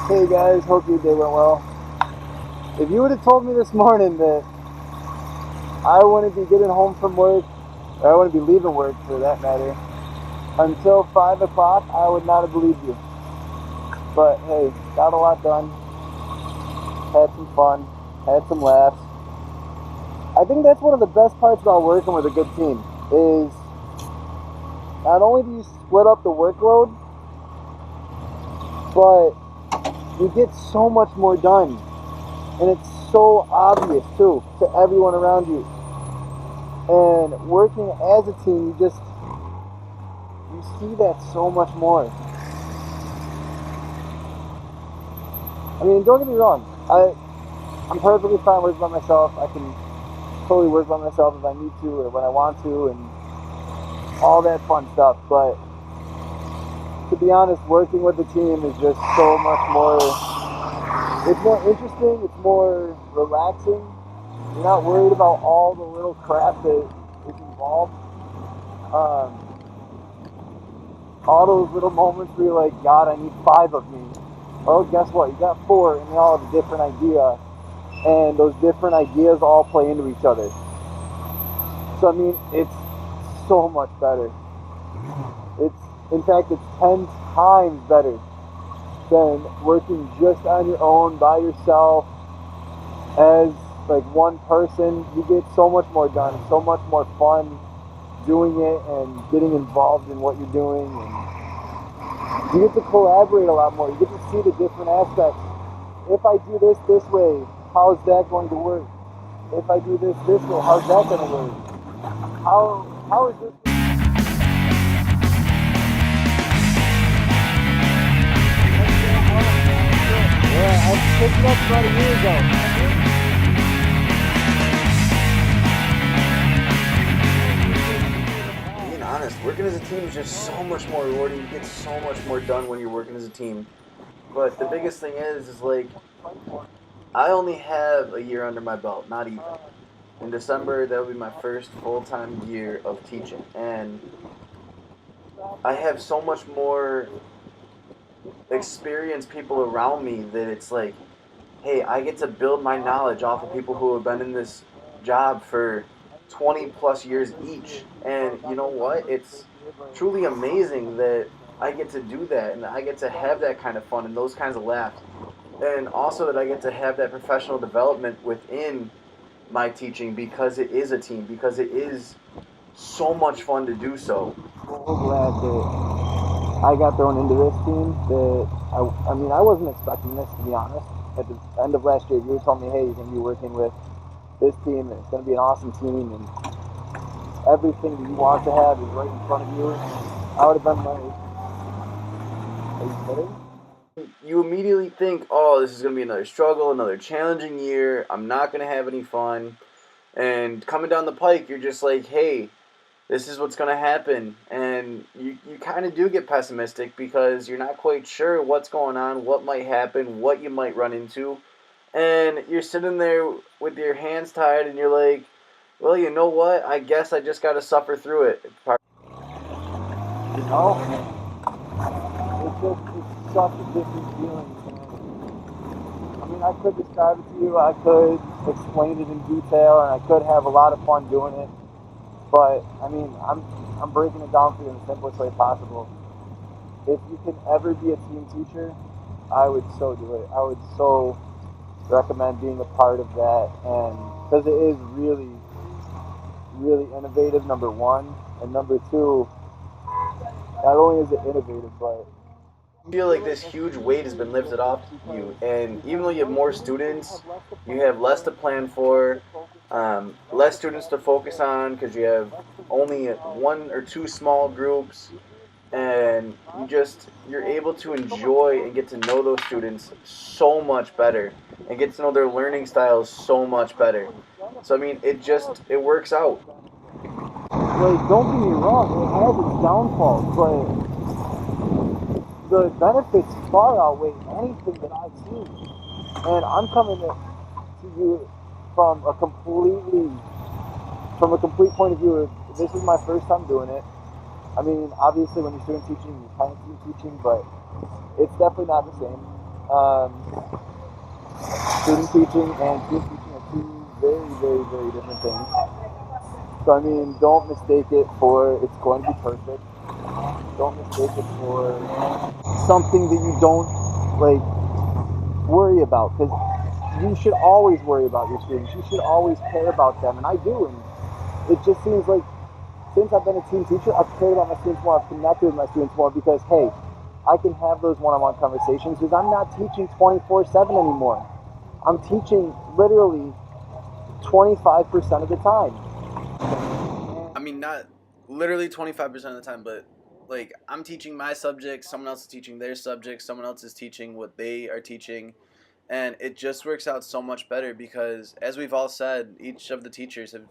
Hey guys, hope your day went well. If you would have told me this morning that I wouldn't be getting home from work, or I wouldn't be leaving work for that matter, until 5 o'clock, I would not have believed you. But hey, got a lot done, had some fun, had some laughs. I think that's one of the best parts about working with a good team is not only do you split up the workload, but you get so much more done. And it's so obvious too to everyone around you. And working as a team, you see that so much more. I mean, don't get me wrong. I'm perfectly fine working by myself. I can totally work by myself if I need to or when I want to, and all that fun stuff. But to be honest, working with the team is just so much more. It's more interesting. It's more relaxing. You're not worried about all the little crap that is involved. Um, all those little moments where you're like, God, I need 5 of me. Well, guess what? You got 4, and they all have a different idea, and those different ideas all play into each other. So I mean, it's so much better. In fact, it's 10 times better than working just on your own by yourself as like one person. You get so much more done. It's so much more fun doing it and getting involved in what you're doing, and you get to collaborate a lot more. You get to see the different aspects. If I do this way, how is that going to work? If I do this way, how's that going to work? How is this? Yeah, I picked it up about a year ago. Being honest, working as a team is just so much more rewarding. You get so much more done when you're working as a team. But the biggest thing is like I only have a year under my belt, not even. In December, that will be my first full time year of teaching, and I have so much more experienced people around me that it's like, hey, I get to build my knowledge off of people who have been in this job for 20 plus years each. And you know what? It's truly amazing that I get to do that and I get to have that kind of fun and those kinds of laughs. And also that I get to have that professional development within my teaching because it is a team, because it is so much fun to do so. So glad that I got thrown into this team. I mean, I wasn't expecting this, to be honest. At the end of last year, you told me, hey, you're going to be working with this team, and it's going to be an awesome team, and everything that you want to have is right in front of you. I would have been like, are you kidding? You immediately think, oh, this is going to be another struggle, another challenging year. I'm not going to have any fun. And coming down the pike, you're just like, hey, this is what's going to happen. And you kind of do get pessimistic because you're not quite sure what's going on, what might happen, what you might run into. And you're sitting there with your hands tied and you're like, well, you know what? I guess I just got to suffer through it. You know? It's such a different feeling. I mean, I could describe it to you, I could explain it in detail, and I could have a lot of fun doing it. But I mean, I'm breaking it down for you in the simplest way possible. If you can ever be a team teacher, I would so do it. I would so recommend being a part of that, and because it is really, really innovative. Number one, and number two, not only is it innovative, but Feel like this huge weight has been lifted off you, and even though you have more students, you have less to plan for, less students to focus on because you have only one or two small groups, and you're able to enjoy and get to know those students so much better and get to know their learning styles so much better. So I mean, it works out. like, don't get me wrong, it has its downfalls, but the benefits far outweigh anything that I've seen. And I'm coming to you from a complete point of view. Of, this is my first time doing it. I mean, obviously, when you're student teaching, you're kind of team teaching, but it's definitely not the same. Student teaching and student teaching are two very, very, very different things. So I mean, don't mistake it for it's going to be perfect. Don't mistake it for something that you don't like worry about, because you should always worry about your students. You should always care about them, and I do. And it just seems like since I've been a team teacher, I've cared about my students more. I've connected with my students more because hey, I can have those one-on-one conversations because I'm not teaching 24/7 anymore. I'm teaching literally 25% of the time. I mean, not literally 25% of the time, but like I'm teaching my subject, someone else is teaching their subject, someone else is teaching what they are teaching, and it just works out so much better because, as we've all said, each of the teachers have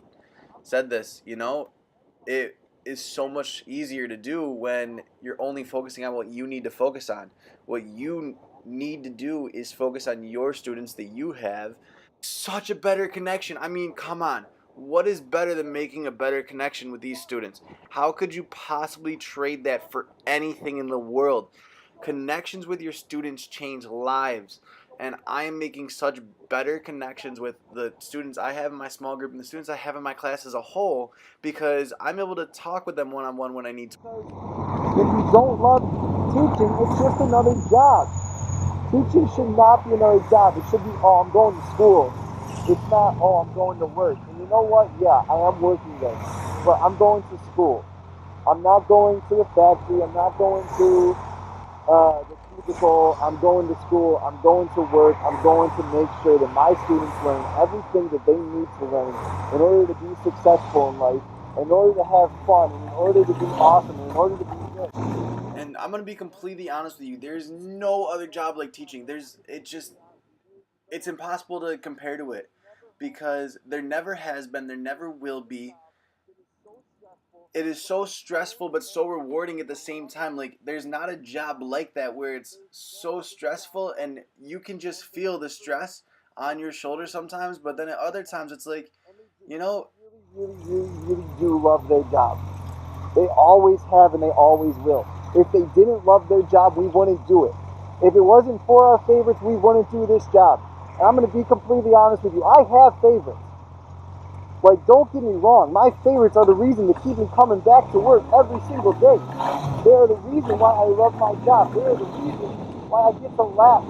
said this, it is so much easier to do when you're only focusing on what you need to focus on. What you need to do is focus on your students that you have. Such a better connection. I mean, come on. What is better than making a better connection with these students? How could you possibly trade that for anything in the world? Connections with your students change lives. And I am making such better connections with the students I have in my small group and the students I have in my class as a whole because I'm able to talk with them one on one when I need to. If you don't love teaching, it's just another job. Teaching should not be another job. It should be, oh, I'm going to school. It's not, oh, I'm going to work. And you know what? Yeah, I am working then. But I'm going to school. I'm not going to the factory. I'm not going to the cubicle. I'm going to school. I'm going to work. I'm going to make sure that my students learn everything that they need to learn in order to be successful in life, in order to have fun, and in order to be awesome, and in order to be good. And I'm going to be completely honest with you. There's no other job like teaching. It's impossible to compare to it because there never has been, there never will be. It is so stressful but so rewarding at the same time. Like there's not a job like that where it's so stressful and you can just feel the stress on your shoulder sometimes, but then at other times it's like, you know, Really do love their job. They always have and they always will. If they didn't love their job, we wouldn't do it. If it wasn't for our favorites, we wouldn't do this job. And I'm going to be completely honest with you. I have favorites. Like, don't get me wrong. My favorites are the reason to keep me coming back to work every single day. They are the reason why I love my job. They are the reason why I get to laugh.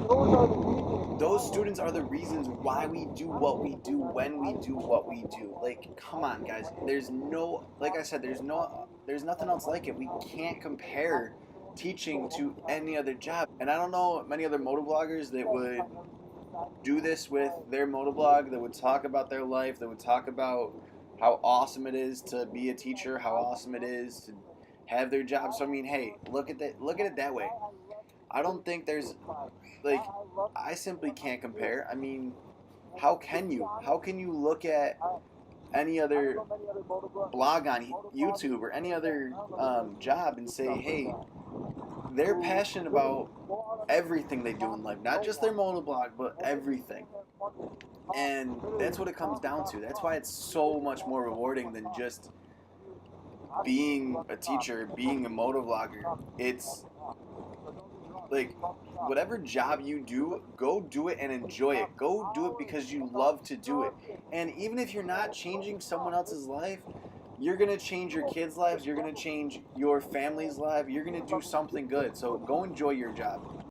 Those are the reasons. Those students are the reasons why we do what we do when we do what we do. Like, come on, guys. Like I said, there's nothing else like it. We can't compare teaching to any other job. And I don't know many other motovloggers that would do this with their motovlog, that would talk about their life, that would talk about how awesome it is to be a teacher, how awesome it is to have their job. So I mean, hey, look at it that way. I don't think there's like I simply can't compare. I mean, how can you? How can you look at any other blog on YouTube or any other job and say, hey, they're passionate about everything they do in life, not just their monoblog, but everything. And that's what it comes down to. That's why it's so much more rewarding than just being a teacher, being a motovlogger. It's like whatever job you do, go do it and enjoy it. Go do it because you love to do it. And even if you're not changing someone else's life, you're going to change your kids' lives, you're going to change your family's life, you're going to do something good. So go enjoy your job.